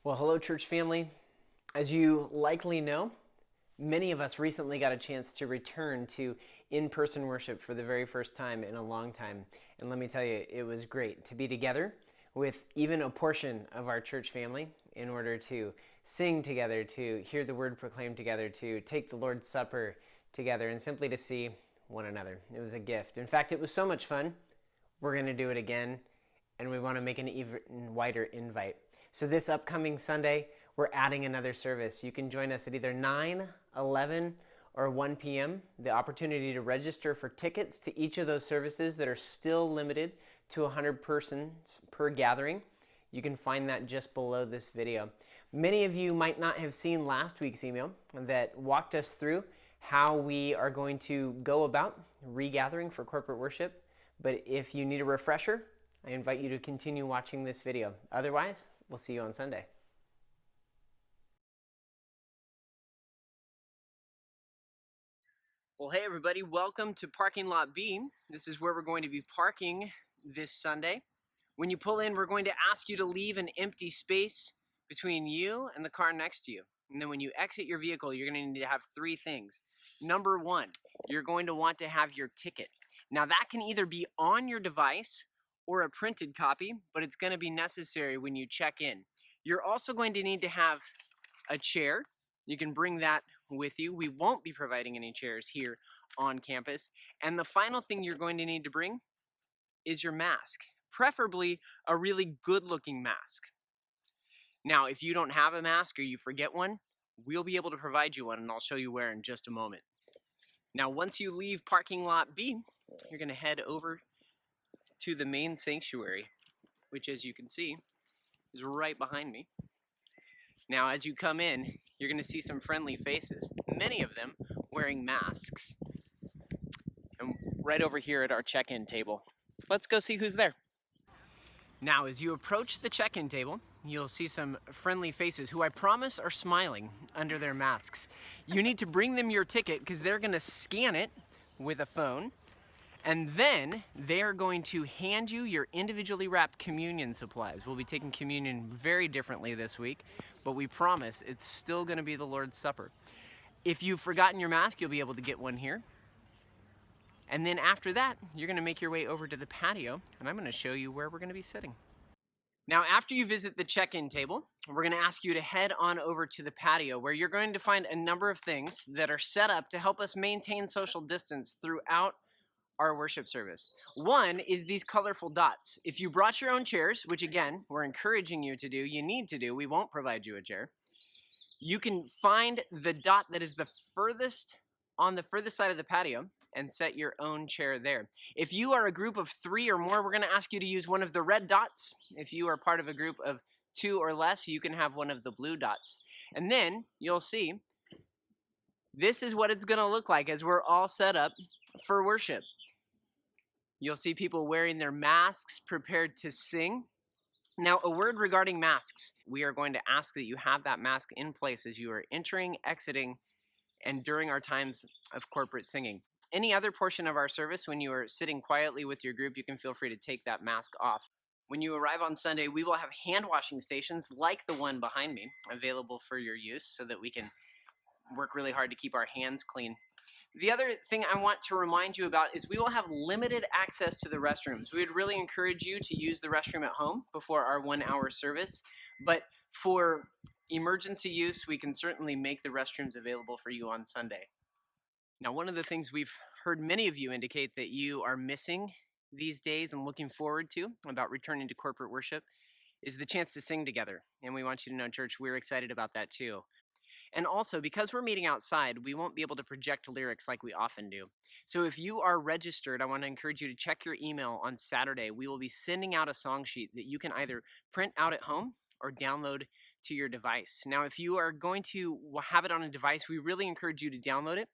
Well, hello, church family. As you likely know, many of us recently got a chance to return to in-person worship for the very first time in a long time. And let me tell you, it was great to be together with even a portion of our church family in order to sing together, to hear the word proclaimed together, to take the Lord's Supper together, and simply to see one another. It was a gift. In fact, it was so much fun. We're going to do it again, and we want to make an even wider invite. So this upcoming Sunday, we're adding another service. You can join us at either 9, 11, or 1 p.m. The opportunity to register for tickets to each of those services that are still limited to 100 persons per gathering. You can find that just below this video. Many of you might not have seen last week's email that walked us through how we are going to go about regathering for corporate worship. But if you need a refresher, I invite you to continue watching this video. Otherwise, we'll see you on Sunday. Well, hey everybody, welcome to Parking Lot B. This is where we're going to be parking this Sunday. When you pull in, we're going to ask you to leave an empty space between you and the car next to you. And then when you exit your vehicle, you're going to need to have three things. Number one, you're going to want to have your ticket. Now that can either be on your device or a printed copy, but it's going to be necessary when you check in. You're also going to need to have a chair. You can bring that with you. We won't be providing any chairs here on campus. And the final thing you're going to need to bring is your mask, preferably a really good-looking mask. Now, if you don't have a mask or you forget one, we'll be able to provide you one, and I'll show you where in just a moment. Now, once you leave Parking Lot B, you're going to head over to the main sanctuary, which, as you can see, is right behind me. Now, as you come in, you're going to see some friendly faces, many of them wearing masks. And right over here at our check-in table, let's go see who's there. Now, as you approach the check-in table, you'll see some friendly faces who I promise are smiling under their masks. You need to bring them your ticket because they're going to scan it with a phone. And then they're going to hand you your individually wrapped communion supplies. We'll be taking communion very differently this week, but we promise it's still going to be the Lord's Supper. If you've forgotten your mask, you'll be able to get one here. And then after that, you're going to make your way over to the patio, and I'm going to show you where we're going to be sitting. Now, after you visit the check-in table, we're going to ask you to head on over to the patio, where you're going to find a number of things that are set up to help us maintain social distance throughout our worship service. One is these colorful dots. If you brought your own chairs, which again, we're encouraging you to do, you need to do, we won't provide you a chair. You can find the dot that is on the furthest side of the patio and set your own chair there. If you are a group of 3 or more, we're going to ask you to use one of the red dots. If you are part of a group of 2 or less, you can have one of the blue dots. And then you'll see this is what it's going to look like as we're all set up for worship. You'll see people wearing their masks, prepared to sing. Now, a word regarding masks. We are going to ask that you have that mask in place as you are entering, exiting, and during our times of corporate singing. Any other portion of our service, when you are sitting quietly with your group, you can feel free to take that mask off. When you arrive on Sunday, we will have hand washing stations like the one behind me available for your use so that we can work really hard to keep our hands clean. The other thing I want to remind you about is we will have limited access to the restrooms. We would really encourage you to use the restroom at home before our 1-hour service, but for emergency use, we can certainly make the restrooms available for you on Sunday. Now, one of the things we've heard many of you indicate that you are missing these days and looking forward to about returning to corporate worship is the chance to sing together. And we want you to know, church, we're excited about that too. And also, because we're meeting outside, we won't be able to project lyrics like we often do. So if you are registered, I want to encourage you to check your email on Saturday. We will be sending out a song sheet that you can either print out at home or download to your device. Now, if you are going to have it on a device, we really encourage you to download it.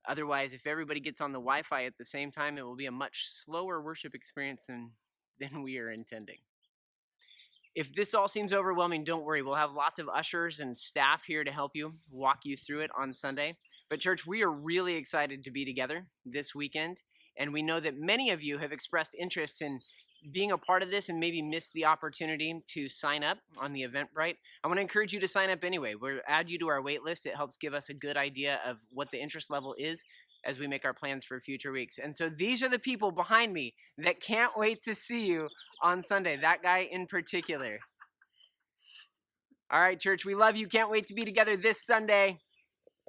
Otherwise, if everybody gets on the Wi-Fi at the same time, it will be a much slower worship experience than we are intending. If this all seems overwhelming, don't worry. We'll have lots of ushers and staff here to help you, walk you through it on Sunday. But church, we are really excited to be together this weekend. And we know that many of you have expressed interest in being a part of this and maybe missed the opportunity to sign up on the Eventbrite, I want to encourage you to sign up anyway. We'll add you to our wait list. It helps give us a good idea of what the interest level is as we make our plans for future weeks. And so these are the people behind me that can't wait to see you on Sunday. That guy in particular. All right, church, we love you. Can't wait to be together this Sunday.